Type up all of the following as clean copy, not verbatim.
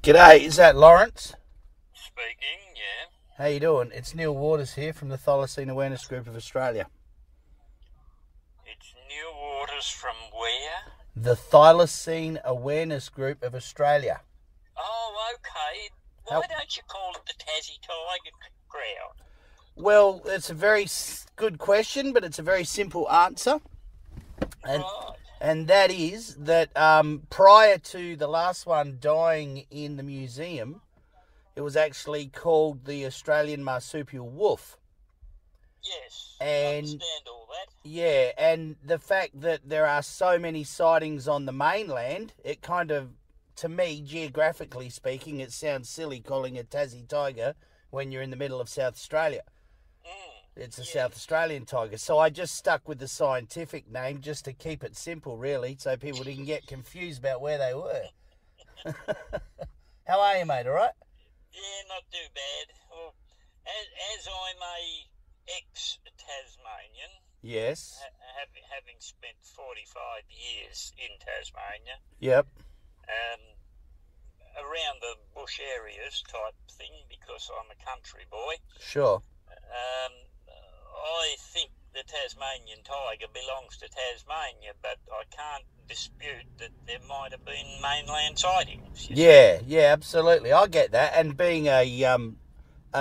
G'day, is that Lawrence? Speaking, yeah. How you doing? It's Neil Waters here from the Thylacine Awareness Group of Australia. It's Neil Waters from where? The Thylacine Awareness Group of Australia. Oh, okay. Why don't you call it the Tassie Tiger crowd? Well, it's a very good question, but it's a very simple answer. And that is that prior to the last one dying in the museum, it was actually called the Australian marsupial wolf. Yes, And I understand all that. Yeah, and the fact that there are so many sightings on the mainland, it kind of, to me, geographically speaking, it sounds silly calling it Tassie Tiger when you're in the middle of South Australia. It's a South Australian tiger. So I just stuck with the scientific name just to keep it simple, really, so people didn't get confused about where they were. How are you, mate? All right? Yeah, not too bad. Well, as I'm a ex-Tasmanian, Yes. having spent 45 years in Tasmania, Yep. around the bush areas type thing, because I'm a country boy, Sure. I think the Tasmanian tiger belongs to Tasmania, but I can't dispute that there might have been mainland sightings. Yeah, absolutely. I get that. And being a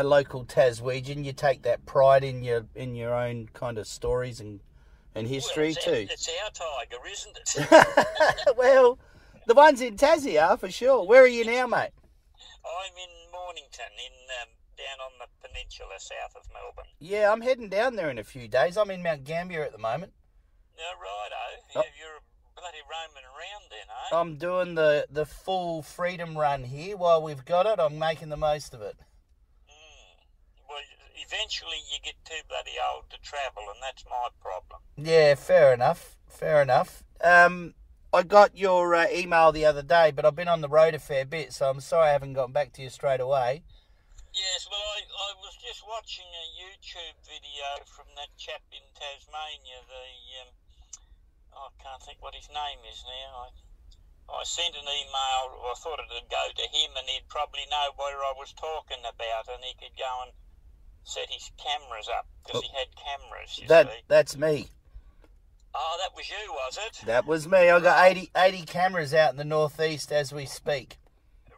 local Taswegian, you take that pride in your own kind of stories and history too. It's our tiger, isn't it? Well, the ones in Tassie are for sure. Where are you now, mate? I'm in Mornington, down on the peninsula south of Melbourne. Yeah, I'm heading down there in a few days. I'm in Mount Gambier at the moment. Yeah, righto. You're bloody roaming around then, eh? I'm doing the full freedom run here while we've got it. I'm making the most of it. Well, eventually you get too bloody old to travel, and that's my problem. Yeah, fair enough. I got your email the other day, but I've been on the road a fair bit, so I'm sorry I haven't gotten back to you straight away. Yes, well, I was just watching a YouTube video from that chap in Tasmania, I can't think what his name is now. I sent an email, I thought it would go to him and he'd probably know what I was talking about and he could go and set his cameras up, because he had cameras, you see. That's me. Oh, that was you, was it? That was me. I got 80 cameras out in the northeast as we speak.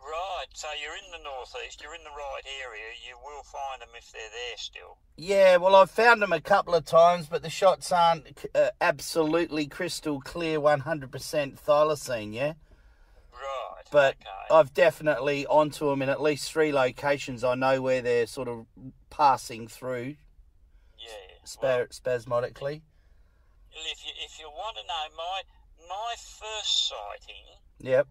Right, so you're in the northeast, you're in the right area, you will find them if they're there still. Yeah, well, I've found them a couple of times, but the shots aren't absolutely crystal clear 100% thylacine, yeah? Right, But okay. I've definitely onto them in at least 3 locations. I know where they're sort of passing through spasmodically. Well, if you want to know, my first sighting... Yep.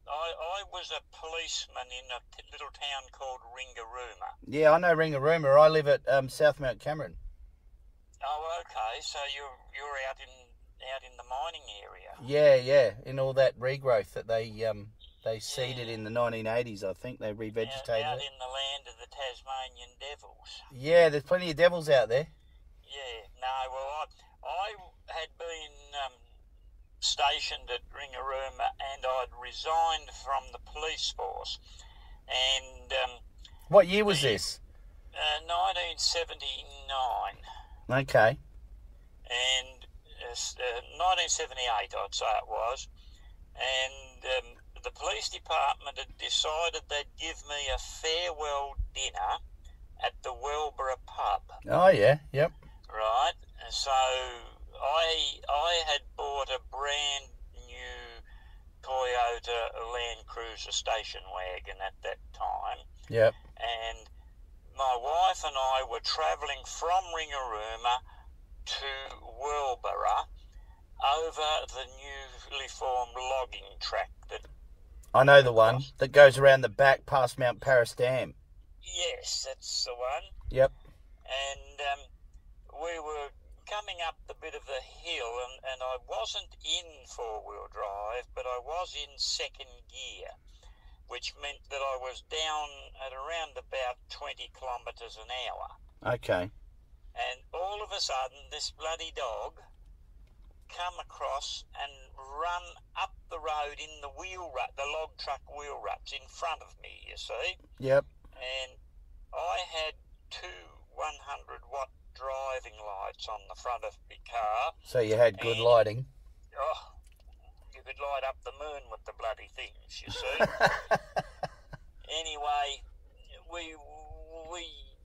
I was a policeman in a little town called Ringarooma. Yeah, I know Ringarooma. I live at South Mount Cameron. Oh, okay. So you're out in the mining area. Yeah, in all that regrowth that they seeded in the 1980s. I think they revegetated out it. in the land of the Tasmanian devils. Yeah, there's plenty of devils out there. Yeah. No, well, I had been stationed at Ringarooma and I'd resigned from the police force. And what year was this? 1979. Okay. And 1978, I'd say it was. And the police department had decided they'd give me a farewell dinner at the Wellborough pub. Oh, yeah, yep. Right. So I had bought a brand new Toyota Land Cruiser station wagon at that time. Yep. And my wife and I were travelling from Ringarooma to Wellborough over the newly formed logging track that... I know the one that goes around the back past Mount Paris Dam. Yes, that's the one. Yep. And we were coming up the bit of the hill, and I wasn't in four-wheel drive, but I was in second gear, which meant that I was down at around about 20 kilometres an hour. Okay. And all of a sudden, this bloody dog come across and run up the road in the the log truck wheel ruts in front of me, you see. Yep. And I had two 100-watt driving lights on the front of my car. So you had good lighting. Oh, you could light up the moon with the bloody things, you see. Anyway, we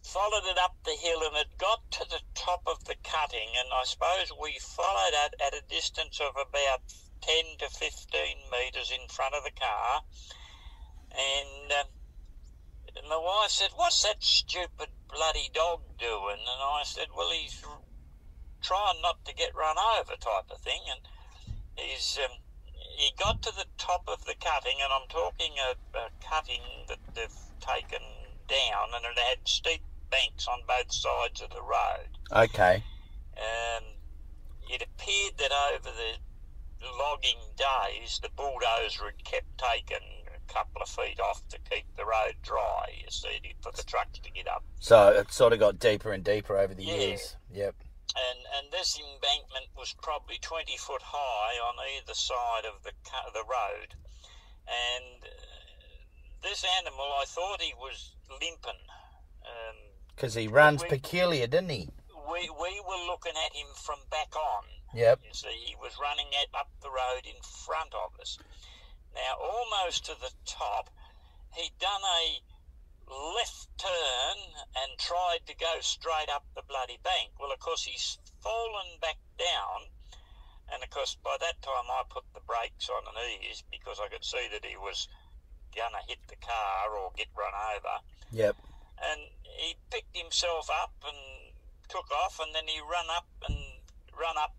followed it up the hill, and it got to the top of the cutting, and I suppose we followed it at a distance of about 10 to 15 metres in front of the car. And my wife said, "What's that stupid bloody dog doing?" And I said, "Well, he's trying not to get run over," type of thing. And he got to the top of the cutting, and I'm talking a cutting that they've taken down, and it had steep banks on both sides of the road. Okay. It appeared that over the logging days, the bulldozer had kept taking a couple of feet off to keep the road dry, you see, for the trucks to get up. So it sort of got deeper and deeper over the years. Yep. And this embankment was probably 20 foot high on either side of the road. And this animal, I thought he was limping. Because he runs peculiar, didn't he? We were looking at him from back on. Yep. You see, he was running up the road in front of us. Now, almost to the top, he'd done a left turn and tried to go straight up the bloody bank. Well, of course, he's fallen back down, and of course, by that time, I put the brakes on and eased because I could see that he was going to hit the car or get run over. Yep. And he picked himself up and took off, and then he run up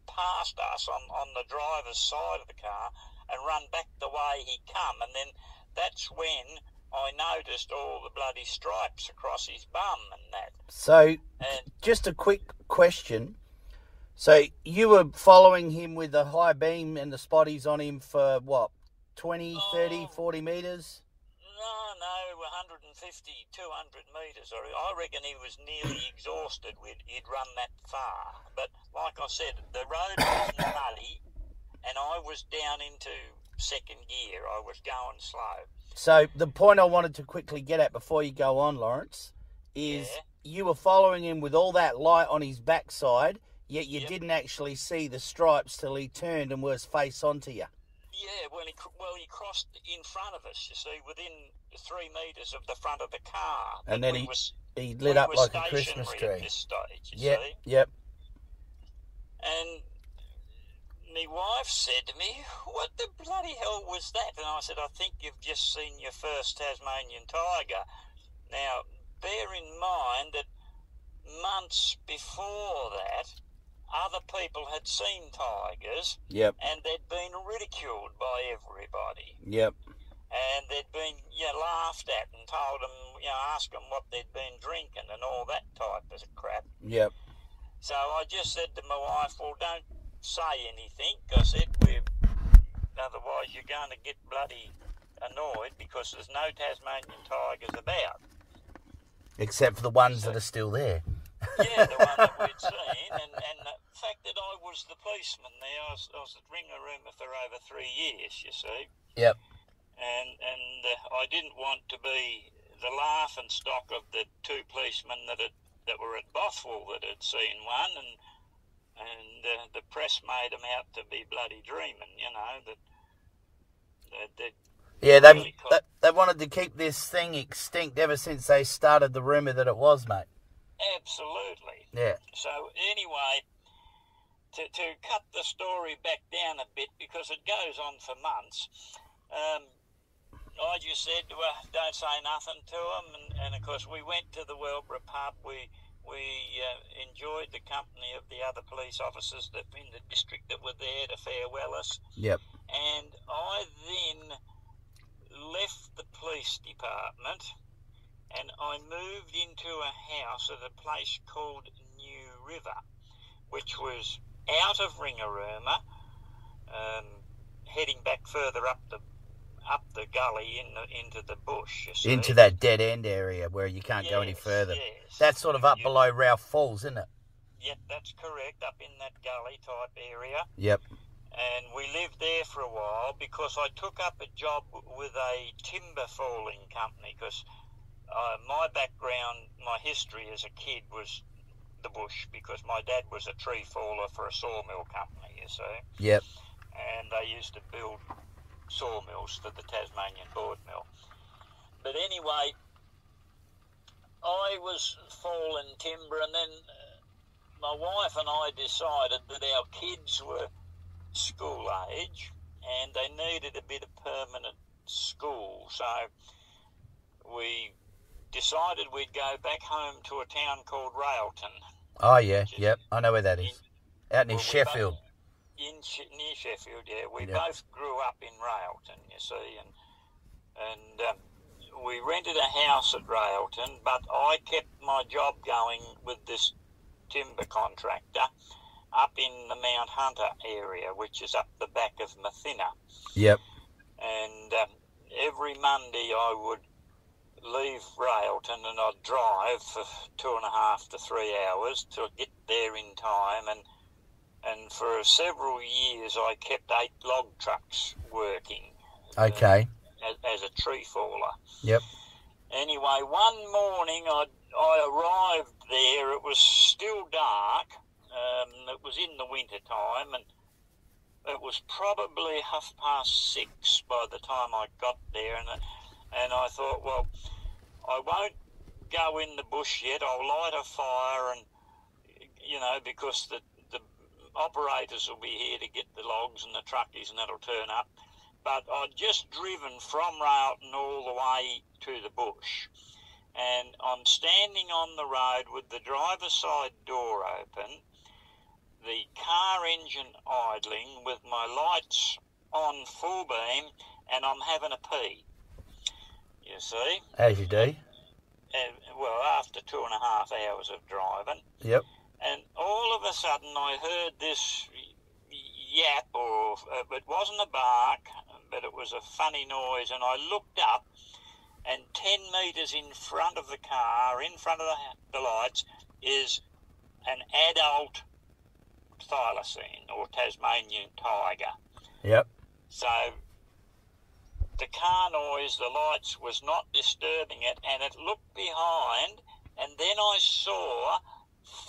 past us on the driver's side of the car and run back the way he come. And then that's when I noticed all the bloody stripes across his bum and that. So, just a quick question. So, you were following him with the high beam and the spotties on him for, what, 20, 30, 40 metres? No, 150, 200 metres. I reckon he was nearly exhausted. He'd run that far. But like I said, the road was muddy, and I was down into second gear. I was going slow. So the point I wanted to quickly get at before you go on, Lawrence, is you were following him with all that light on his backside, yet you didn't actually see the stripes till he turned and was face onto you. Yeah, he crossed in front of us, you see, within 3 metres of the front of the car. And then he lit up like a Christmas tree. At this stage, you see. Yep. And my wife said to me, "What the bloody hell was that?" And I said, "I think you've just seen your first Tasmanian tiger." Now, bear in mind that months before that, other people had seen tigers. Yep. And they'd been ridiculed by everybody. Yep. And they'd been laughed at and told them, ask them what they'd been drinking and all that type of crap. Yep. So I just said to my wife, "Well, don't say anything." I said, otherwise you're going to get bloody annoyed because there's no Tasmanian tigers about. Except for the ones that are still there. Yeah, the one that we'd seen, and the fact that I was the policeman there, I was at Ringarooma for over 3 years, you see. Yep. And I didn't want to be the laughing stock of the two policemen that were at Bothwell that had seen one, and the press made them out to be bloody dreaming, they wanted to keep this thing extinct ever since they started the rumour that it was, mate. Absolutely. Yeah. So anyway, to cut the story back down a bit, because it goes on for months, I just said, well, don't say nothing to them, and of course we went to the Wellborough pub. We enjoyed the company of the other police officers that in the district that were there to farewell us. Yep. And I then left the police department, and I moved into a house at a place called New River, which was out of Ringarooma, heading back further up the gully into the bush. You see. Into that dead end area where you can't go any further. Yes. That's sort of up below Ralph Falls, isn't it? Yep, that's correct, up in that gully type area. Yep. And we lived there for a while because I took up a job with a timber falling company because my background, my history as a kid was the bush because my dad was a tree faller for a sawmill company, you see. Yep. And they used to build sawmills for the Tasmanian board mill. But anyway, I was falling timber, and then my wife and I decided that our kids were school age and they needed a bit of permanent school, so we decided we'd go back home to a town called Railton. Oh, yeah, yep, I know where that is. Out near Sheffield. Near Sheffield, yeah. We both grew up in Railton, you see, and we rented a house at Railton, but I kept my job going with this timber contractor up in the Mount Hunter area, which is up the back of Mathina. Yep. And every Monday I would leave Railton and I'd drive for 2.5 to 3 hours to get there in time, and for several years I kept 8 log trucks working. Okay. As a tree faller. Yep. Anyway, one morning I arrived there. It was still dark. It was in the winter time, and it was probably 6:30 by the time I got there. And I thought, well, I won't go in the bush yet. I'll light a fire, and because the operators will be here to get the logs and the truckies, and that'll turn up. But I'd just driven from Railton all the way to the bush, and I'm standing on the road with the driver's side door open, the car engine idling with my lights on full beam, and I'm having a pee, you see. As you do. Well, after 2.5 hours of driving. Yep. And all of a sudden I heard this yap, or it wasn't a bark, but it was a funny noise, and I looked up, and 10 metres in front of the car, in front of the lights, is an adult Thylacine, or Tasmanian Tiger. Yep. So the car noise, the lights, was not disturbing it, and it looked behind, and then I saw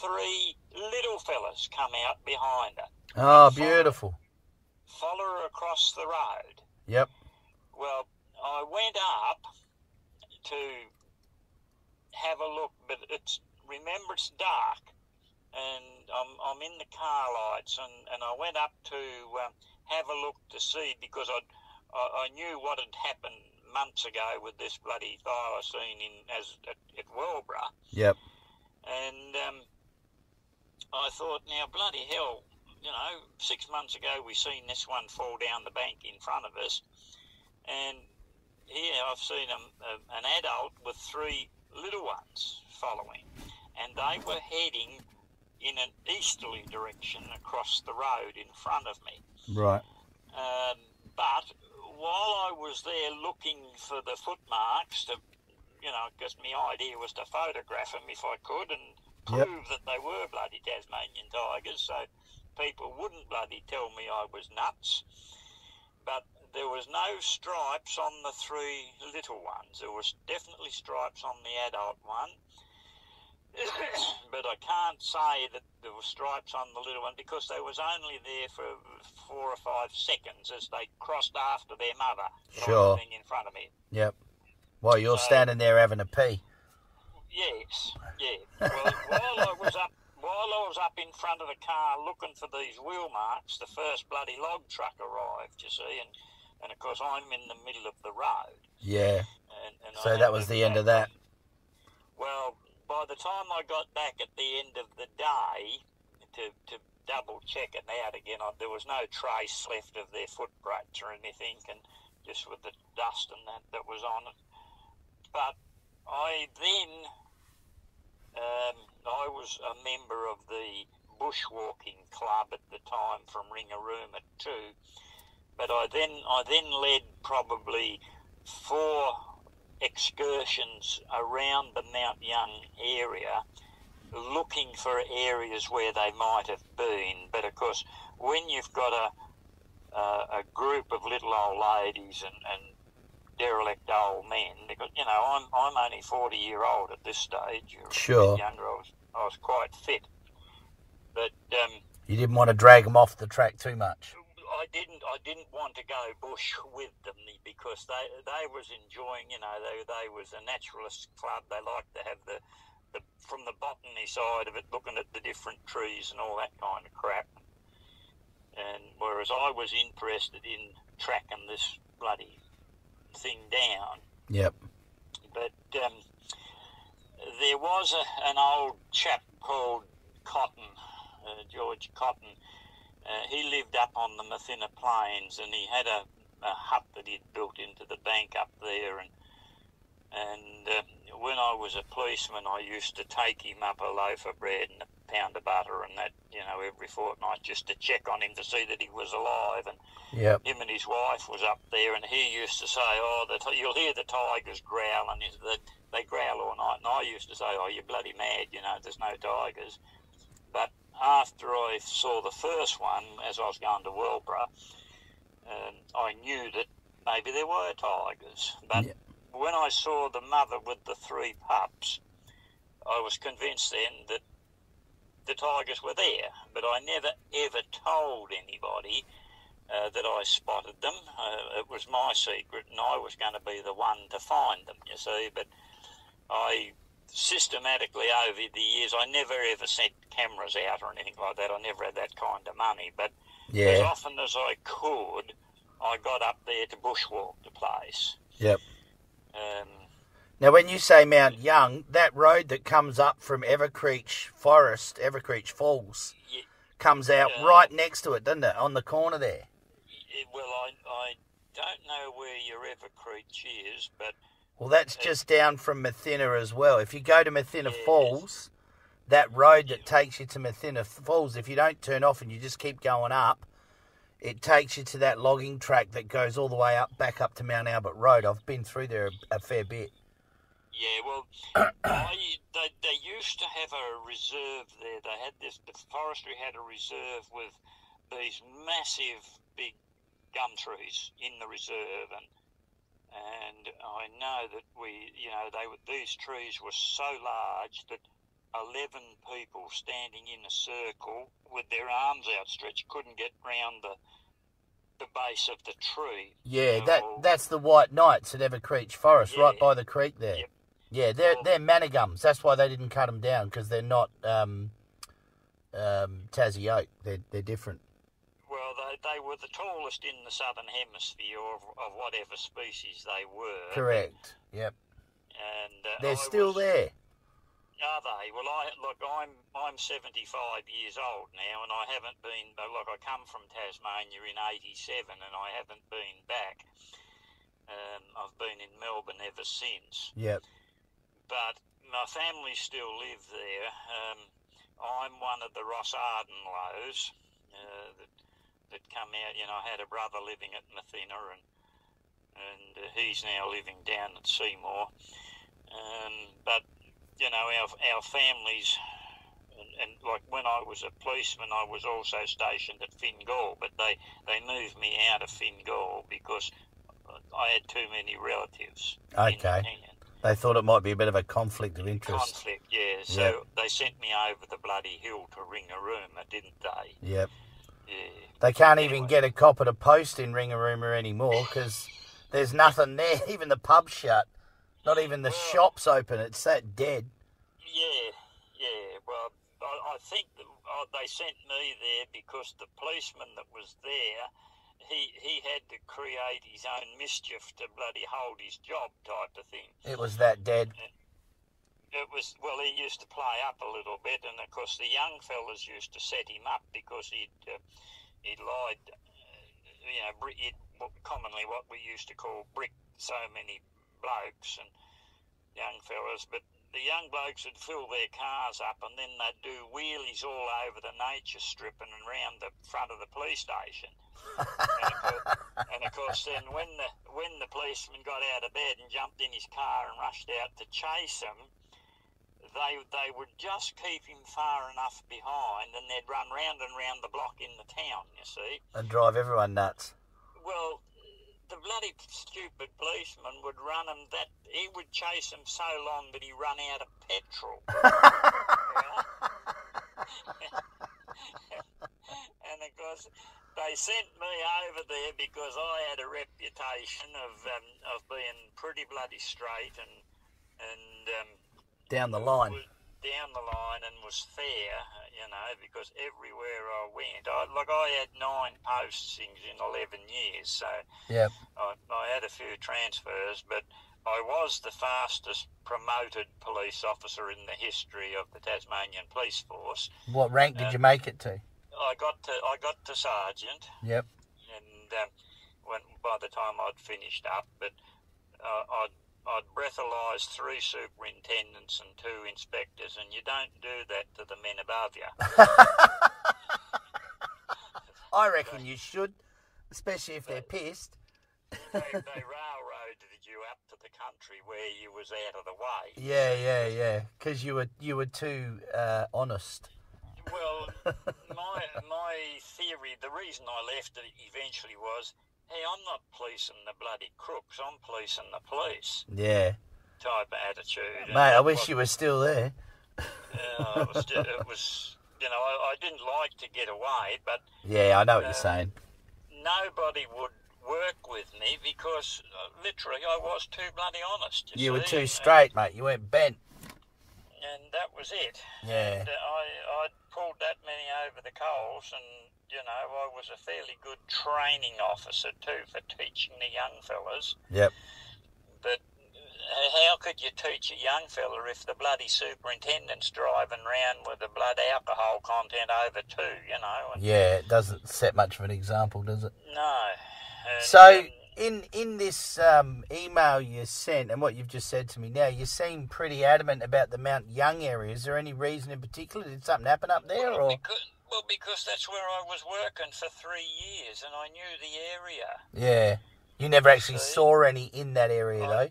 3 little fellas come out behind it. Oh, beautiful. Follow her across the road. Yep. Well, I went up to have a look, but remember it's dark, and I'm in the car lights, and I went up to have a look to see, because I knew what had happened months ago with this bloody Thylacine at Wellborough. Yep. And I thought, now bloody hell, 6 months ago we seen this one fall down the bank in front of us, and here I've seen an adult with 3 little ones following, and they were heading in an easterly direction across the road in front of me. Right. But while I was there looking for the footmarks, because my idea was to photograph them if I could and prove that they were bloody Tasmanian tigers, so people wouldn't bloody tell me I was nuts. But there was no stripes on the 3 little ones. There was definitely stripes on the adult one. But I can't say that there were stripes on the little one, because they was only there for 4 or 5 seconds as they crossed after their mother. Sure. In front of me. Yep. While you're standing there having a pee. Yes, yeah. Well, while I was up in front of the car looking for these wheel marks, the first bloody log truck arrived, you see, and of course I'm in the middle of the road. Yeah. And so that was the end of that. Well, by the time I got back at the end of the day to double check it out again, there was no trace left of their footprints or anything, and just with the dust and that was on it. But I then, I was a member of the bushwalking club at the time from Ringarooma too, but I then led probably 4 excursions around the Mount Young area looking for areas where they might have been. But of course, when you've got a group of little old ladies and derelict old men, because I'm only 40-year-old at this stage. Or Sure. A bit younger. I was quite fit, but you didn't want to drag them off the track too much. I didn't want to go bush with them because they was enjoying. They was a naturalist club. They liked to have the from the botany side of it, looking at the different trees and all that kind of crap. And whereas I was interested in tracking this bloody thing down. Yep. But there was an old chap called Cotton, George Cotton. He lived up on the Mathina Plains, and he had a hut that he'd built into the bank up there. And when I was a policeman, I used to take him up a loaf of bread and a pound of butter and that, every fortnight, just to check on him to see that he was alive. And yep. him and his wife was up there, and he used to say, you'll hear the tigers growl, and they growl all night. And I used to say, you're bloody mad, there's no tigers. But after I saw the first one, as I was going to Wilbur, I knew that maybe there were tigers. But yep. when I saw the mother with the 3 pups, I was convinced then that the tigers were there. But I never, ever told anybody that I spotted them. It was my secret, and I was going to be the one to find them, you see. But I systematically over the years, I never ever sent cameras out or anything like that. I never had that kind of money. But as often as I could, I got up there to bushwalk the place. Yep. Now, when you say Mount Young, that road that comes up from Evercreech Falls, comes out right next to it, doesn't it? On the corner there. Well, I don't know where your Evercreech is, but... Well, that's just down from Mathina as well. If you go to Mathina Falls, that road that takes you to Mathina Falls, if you don't turn off and you just keep going up, it takes you to that logging track that goes all the way back up to Mount Albert Road. I've been through there a fair bit. Yeah, well, they used to have a reserve there. They had the forestry had a reserve with these massive big gum trees in the reserve, and I know that these trees were so large that 11 people standing in a circle with their arms outstretched couldn't get round the base of the tree. Yeah, that's the White Knights at Evercreech Forest, right by the creek there. Yep. Yeah, they're manigums. That's why they didn't cut them down, because they're not Tassie oak. They're different. Well, they were the tallest in the southern hemisphere of whatever species they were. Correct. Yep. And they're still there. Are they? Well, I'm 75 years old now, and I haven't been. Look, I come from Tasmania in '87, and I haven't been back. I've been in Melbourne ever since. Yep. But my family still live there. I'm one of the Ross Arden Lowes that come out. I had a brother living at Mathina, and he's now living down at Seymour. But our families, and like when I was a policeman, I was also stationed at Fingal, but they moved me out of Fingal because I had too many relatives. Okay. They thought it might be a bit of a conflict of interest. Conflict, yeah. So they sent me over the bloody hill to Ringarooma, didn't they? Yep. Yeah. They can't even get a copper to post in Ringarooma anymore because there's nothing there. Even the pub's shut. Not even the shop's open. It's that dead. Yeah. Well, I think that they sent me there because the policeman that was there, he had to create his own mischief to bloody hold his job type of thing. It was that dead. It was, well, he used to play up a little bit, and of course the young fellas used to set him up because he'd lied, he'd commonly what we used to call brick so many blokes and young fellas, but the young blokes would fill their cars up and then they'd do wheelies all over the nature strip and around the front of the police station. and of course then when the policeman got out of bed and jumped in his car and rushed out to chase them, they would just keep him far enough behind, and they'd run round and round the block in the town, you see. And drive everyone nuts. Well, the bloody stupid policeman would run him he would chase him so long that he run out of petrol. And of course, they sent me over there because I had a reputation of being pretty bloody straight and down the line. And was fair, you know, because everywhere I went, I had 9 postings in 11 years, so yep. I had a few transfers, but I was the fastest promoted police officer in the history of the Tasmanian Police Force. What rank did you make it to? I got to sergeant. Yep. And by the time I'd finished up, but I'd breathalyse 3 superintendents and 2 inspectors, and you don't do that to the men above you. I reckon you should, especially if they're pissed. they railroaded you up to the country where you was out of the way. Yeah. Because you were too honest. Well, my theory, the reason I left it eventually was, hey, I'm not policing the bloody crooks, I'm policing the police. Yeah. Type of attitude. Mate, I wish you were still there. It was, you know, I didn't like to get away, but... Yeah, I know what you're saying. Nobody would work with me because, literally, I was too bloody honest, you were too straight, mate. You weren't bent. And that was it. Yeah. And I pulled that many over the coals, and, you know, I was a fairly good training officer too for teaching the young fellas. Yep. But how could you teach a young fella if the bloody superintendent's driving around with the blood alcohol content over 2, you know? And yeah, it doesn't set much of an example, does it? no. So, in this email you sent and what you've just said to me now, you seem pretty adamant about the Mount Young area. Is there any reason in particular? Did something happen up there? Because that's where I was working for 3 years and I knew the area. Yeah. You never actually saw any in that area, though?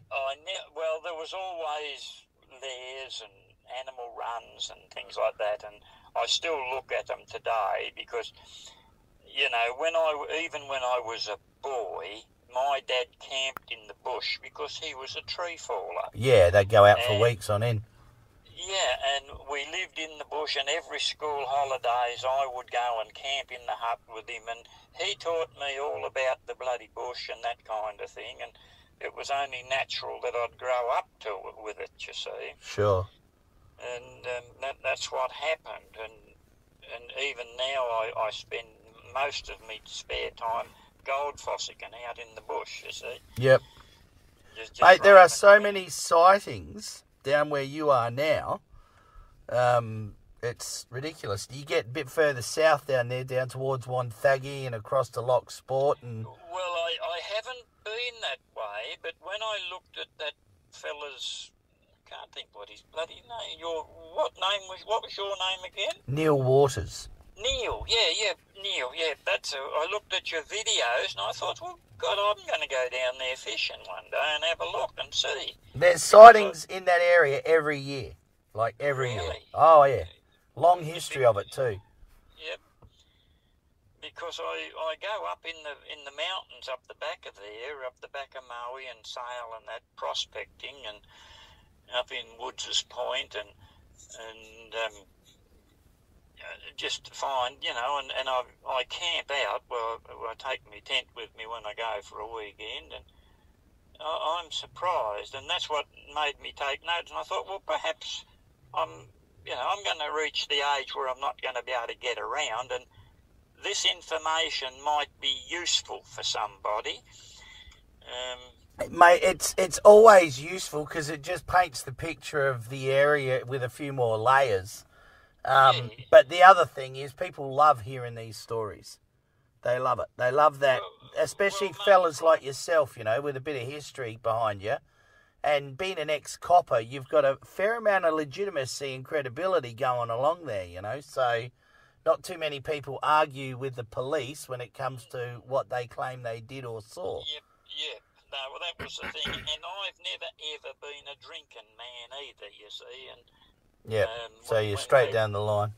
Well, there was always lairs and animal runs and things like that, and I still look at them today because, you know, even when I was a boy, my dad camped in the bush because he was a tree faller. Yeah, they'd go out for weeks on end. Yeah, and we lived in the bush, and every school holidays I would go and camp in the hut with him, and he taught me all about the bloody bush and that kind of thing, and it was only natural that I'd grow up with it, you see. Sure. And that's what happened, and even now I spend most of my spare time gold fossicking out in the bush, you see. Yep. Mate, there are so many sightings down where you are now. It's ridiculous. You get a bit further south down there, down towards Wonthaggi and across to Loch Sport. And well, I haven't been that way, but when I looked at that fella's, can't think what his bloody name. What was your name again? Neil Waters. Neil, yeah, Neil, yeah. I looked at your videos and I thought, well, God, I'm going to go down there fishing one day and have a look and see. There's sightings in that area every year, like every year. Oh yeah, long history of it too. Yep. Because I go up in the mountains up the back of Maui and Sale and that prospecting and up in Woods' Point and just to find, you know, and I camp out. Well, I take my tent with me when I go for a weekend, and I'm surprised, and that's what made me take notes. And I thought, well, perhaps I'm going to reach the age where I'm not going to be able to get around, and this information might be useful for somebody. Mate, it's always useful because it just paints the picture of the area with a few more layers. But the other thing is people love hearing these stories. They love it. They love that, especially fellas like yourself, you know, with a bit of history behind you. And being an ex-copper, you've got a fair amount of legitimacy and credibility going along there, you know. So not too many people argue with the police when it comes to what they claim they did or saw. Yep. No, well, that was the thing. And I've never, ever been a drinking man either, you see. And Yeah. So you're straight down the line.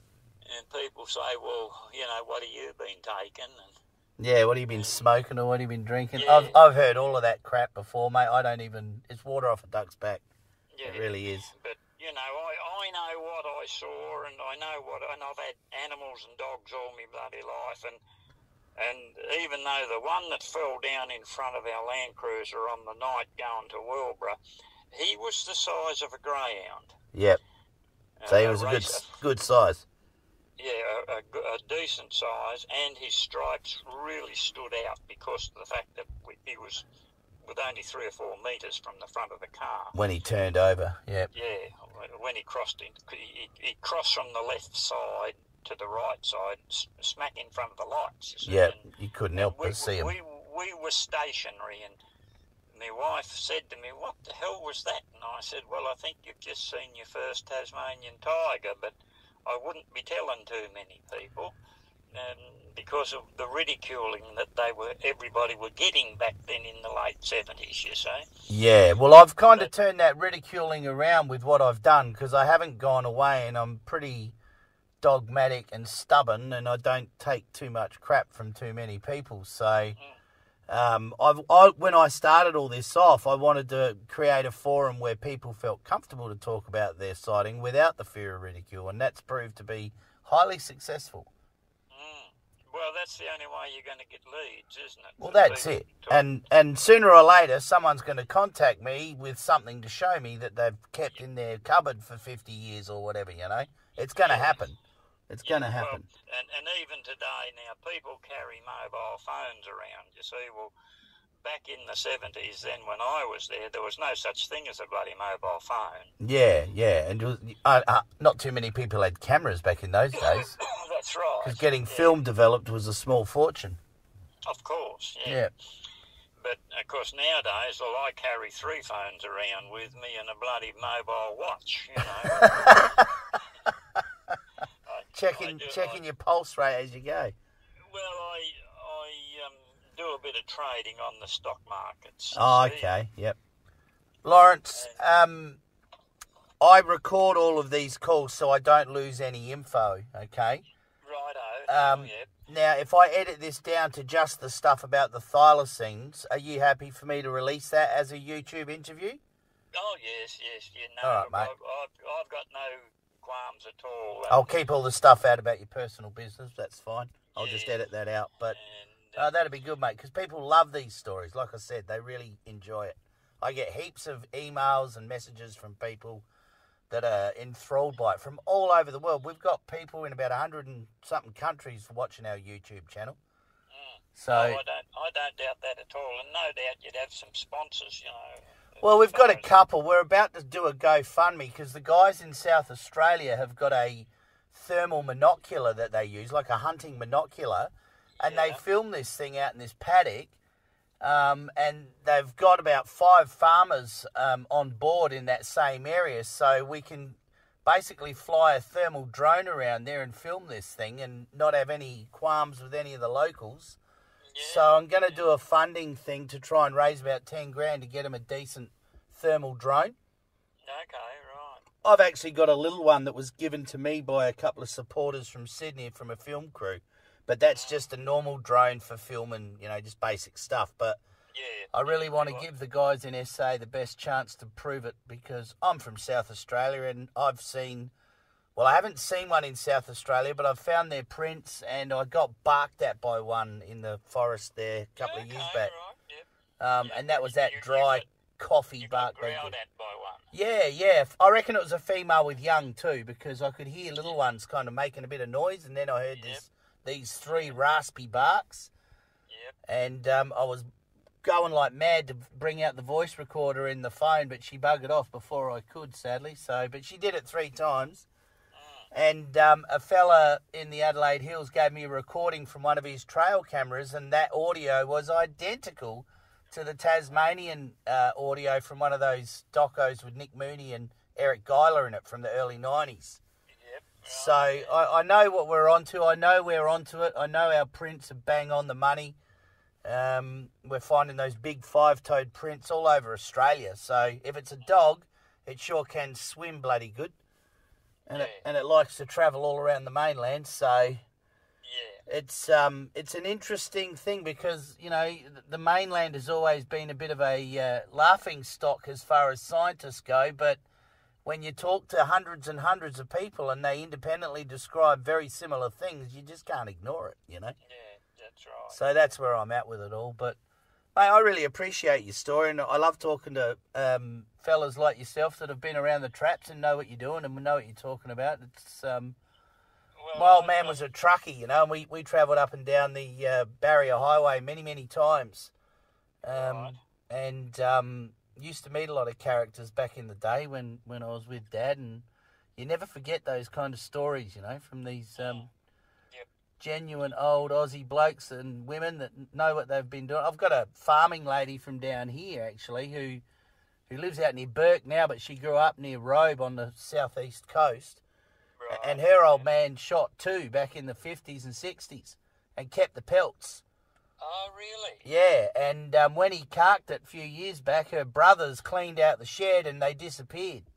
And people say, well, you know, what have you been taking? And, yeah, what have you been smoking or what have you been drinking? Yeah. I've heard all of that crap before, mate. I don't even... It's water off a duck's back. Yeah, it really is. But, you know, I know what I saw, and I know what... And I've had animals and dogs all my bloody life, and even though the one that fell down in front of our Land Cruiser on the night going to Wilbur, he was the size of a greyhound. Yep. So he was a good size. Yeah, a decent size, and his stripes really stood out because of the fact that he was with only 3 or 4 metres from the front of the car. When he turned over, yep. Yeah, when he crossed in, he crossed from the left side to the right side, smack in front of the lights. You see, yeah, you couldn't help but see him. We were stationary, and my wife said to me, "What the hell was that?" And I said, "Well, I think you've just seen your first Tasmanian tiger, but I wouldn't be telling too many people because of the ridiculing that everybody were getting back then in the late 70s, you see." Yeah, well, I've kind of turned that ridiculing around with what I've done because I haven't gone away, and I'm pretty dogmatic and stubborn, and I don't take too much crap from too many people. So when I started all this off, I wanted to create a forum where people felt comfortable to talk about their sighting without the fear of ridicule, and that's proved to be highly successful. Well, that's the only way you're going to get leads, isn't it? Well, that's it. And sooner or later, someone's going to contact me with something to show me that they've kept in their cupboard for 50 years or whatever, you know. It's going to happen. It's going to happen. Well, and even today now, people carry mobile phones around, you see. Well, back in the 70s, then when I was there was no such thing as a bloody mobile phone. Yeah, and it was, not too many people had cameras back in those days. That's right. Because getting film developed was a small fortune. Of course, yeah. But, of course, nowadays, well, I carry 3 phones around with me and a bloody mobile watch, you know. Checking your pulse rate as you go. Well, I do a bit of trading on the stock markets. Oh, okay, yep. Lawrence, I record all of these calls so I don't lose any info, okay? Righto, yep. Now, if I edit this down to just the stuff about the thylacines, are you happy for me to release that as a YouTube interview? Oh, yes, you know. All right, mate. I've got no qualms at all. I'll keep all the stuff out about your personal business, that's fine. I'll just edit that out, but that'd be good, mate, because people love these stories. Like I said, they really enjoy it. I get heaps of emails and messages from people that are enthralled by it from all over the world. We've got people in about 100 and something countries watching our YouTube channel. So I don't doubt that at all, and no doubt you'd have some sponsors, you know. Well, we've got a couple. We're about to do a GoFundMe because the guys in South Australia have got a thermal monocular that they use, like a hunting monocular, and they film this thing out in this paddock, and they've got about 5 farmers on board in that same area, so we can basically fly a thermal drone around there and film this thing and not have any qualms with any of the locals. Yeah. So I'm going to do a funding thing to try and raise about 10 grand to get them a decent thermal drone. Okay, right. I've actually got a little one that was given to me by a couple of supporters from Sydney from a film crew. But that's just a normal drone for filming, you know, just basic stuff. But I really want to give the guys in SA the best chance to prove it because I'm from South Australia and I've seen... Well, I haven't seen one in South Australia, but I've found their prints, and I got barked at by one in the forest there a couple of years back. Right, and that was that dry coffee bark. You got growled at by one. Yeah. I reckon it was a female with young too, because I could hear little ones kind of making a bit of noise, and then I heard these 3 raspy barks. And I was going like mad to bring out the voice recorder in the phone, but she buggered off before I could, sadly. But she did it 3 times. And a fella in the Adelaide Hills gave me a recording from one of his trail cameras, and that audio was identical to the Tasmanian audio from one of those docos with Nick Mooney and Eric Geiler in it from the early 90s. So I know what we're onto. I know we're onto it. I know our prints are bang on the money. We're finding those big 5-toed prints all over Australia. So if it's a dog, it sure can swim bloody good. and it likes to travel all around the mainland. So it's an interesting thing because the mainland has always been a bit of a laughing stock as far as scientists go, but when you talk to hundreds and hundreds of people and they independently describe very similar things, you just can't ignore it, Yeah, that's right. So that's where I'm at with it all. But, mate, I really appreciate your story, and I love talking to fellas like yourself that have been around the traps and know what you're doing and know what you're talking about. It's my old man was a truckie, and we travelled up and down the Barrier Highway many, many times. And used to meet a lot of characters back in the day when I was with Dad, and you never forget those kind of stories, from these genuine old Aussie blokes and women that know what they've been doing. I've got a farming lady from down here, actually, who lives out near Burke now, but she grew up near Robe on the southeast coast. Right. And her old man shot too back in the 50s and 60s and kept the pelts. Oh, really? Yeah, and when he carked it a few years back, her brothers cleaned out the shed and they disappeared.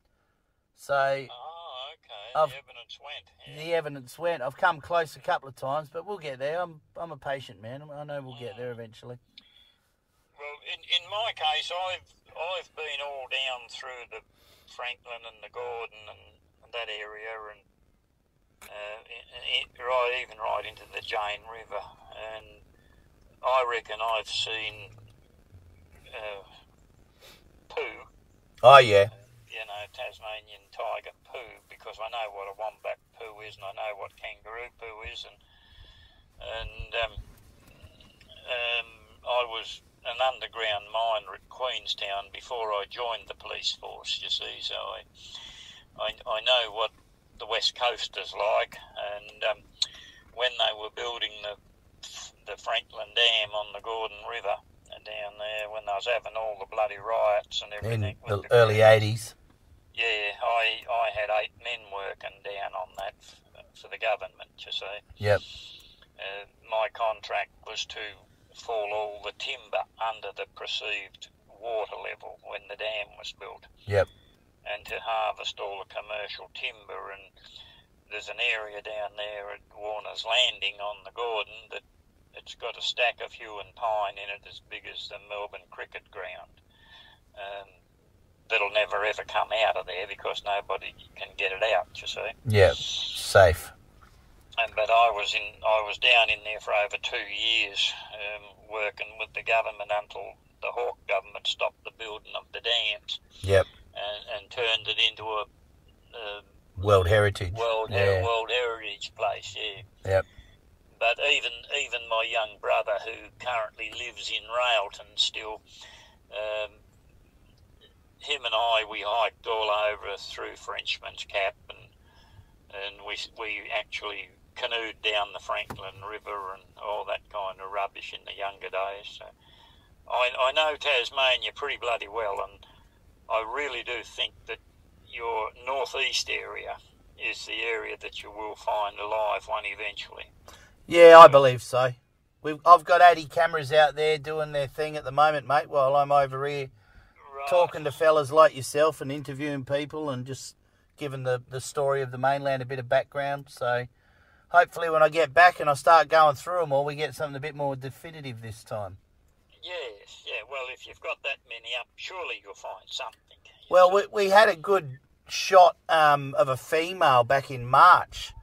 So... Oh, okay. The evidence went. Yeah. The evidence went. I've come close a couple of times, but we'll get there. I'm a patient man. I know we'll get there eventually. Well, in my case, I've been all down through the Franklin and the Gordon and that area, and even right into the Jane River, and I reckon I've seen poo. Oh, yeah. Tasmanian Tiger poo, because I know what a wombat poo is, and I know what kangaroo poo is, and I was an underground miner at Queenstown before I joined the police force, you see, so I know what the West Coast is like, and when they were building the Franklin Dam on the Gordon River down there, when they was having all the bloody riots and everything. In the early 80s. Yeah, I had 8 men working down on that for the government, you see. Yep. My contract was to fall all the timber under the perceived water level when the dam was built. Yep. And to harvest all the commercial timber, and there's an area down there at Warner's Landing on the Gordon that it's got a stack of Huon pine in it as big as the Melbourne cricket ground. That'll never ever come out of there because nobody can get it out, you see. Yeah, safe. But I was down in there for over 2 years, working with the government until the Hawke government stopped the building of the dams. Yep. And turned it into a World Heritage. World Heritage place, yeah. Yep. But even my young brother, who currently lives in Railton still, him and I, we hiked all over through Frenchman's Cap, and we actually canoed down the Franklin River and all that kind of rubbish in the younger days. So I know Tasmania pretty bloody well, and I really do think that your northeast area is the area that you will find a live one eventually. Yeah, I believe so. I've got 80 cameras out there doing their thing at the moment, mate, while I'm over here talking to fellas like yourself and interviewing people and just giving the story of the mainland a bit of background. So hopefully when I get back and I start going through them all, we get something a bit more definitive this time. Yes, yeah. Well, if you've got that many up, surely you'll find something. Well, we had a good shot of a female back in March,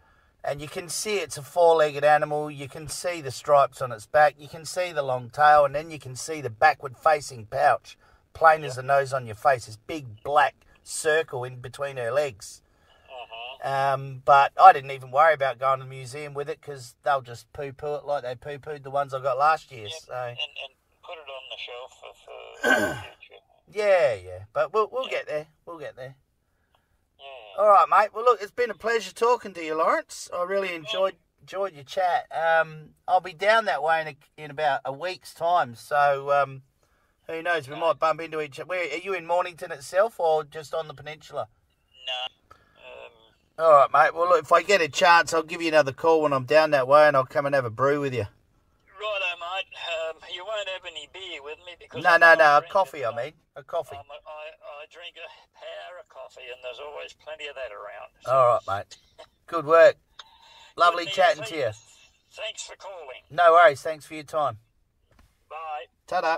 and you can see it's a 4-legged animal. You can see the stripes on its back. You can see the long tail, and then you can see the backward-facing pouch, plain as the nose on your face, this big black circle in between her legs. But I didn't even worry about going to the museum with it because they'll just poo-poo it like they poo-pooed the ones I got last year. Yep. So. And put it on the shelf for the future. Yeah. But we'll get there. We'll get there. Yeah. All right, mate. Well, look, it's been a pleasure talking to you, Lawrence. I really enjoyed your chat. I'll be down that way in about a week's time, so who knows? We might bump into each other. Where are you, in Mornington itself or just on the peninsula? No. All right, mate. Well, look, if I get a chance, I'll give you another call when I'm down that way, and I'll come and have a brew with you. Righto, mate. You won't have any beer with me because... No. A coffee, I mean. A coffee. I drink a power of coffee. Fluffy, and there's always plenty of that around. So. All right, mate. Good work. Lovely Good, chatting to you. Thanks for calling. No worries. Thanks for your time. Bye. Ta-da.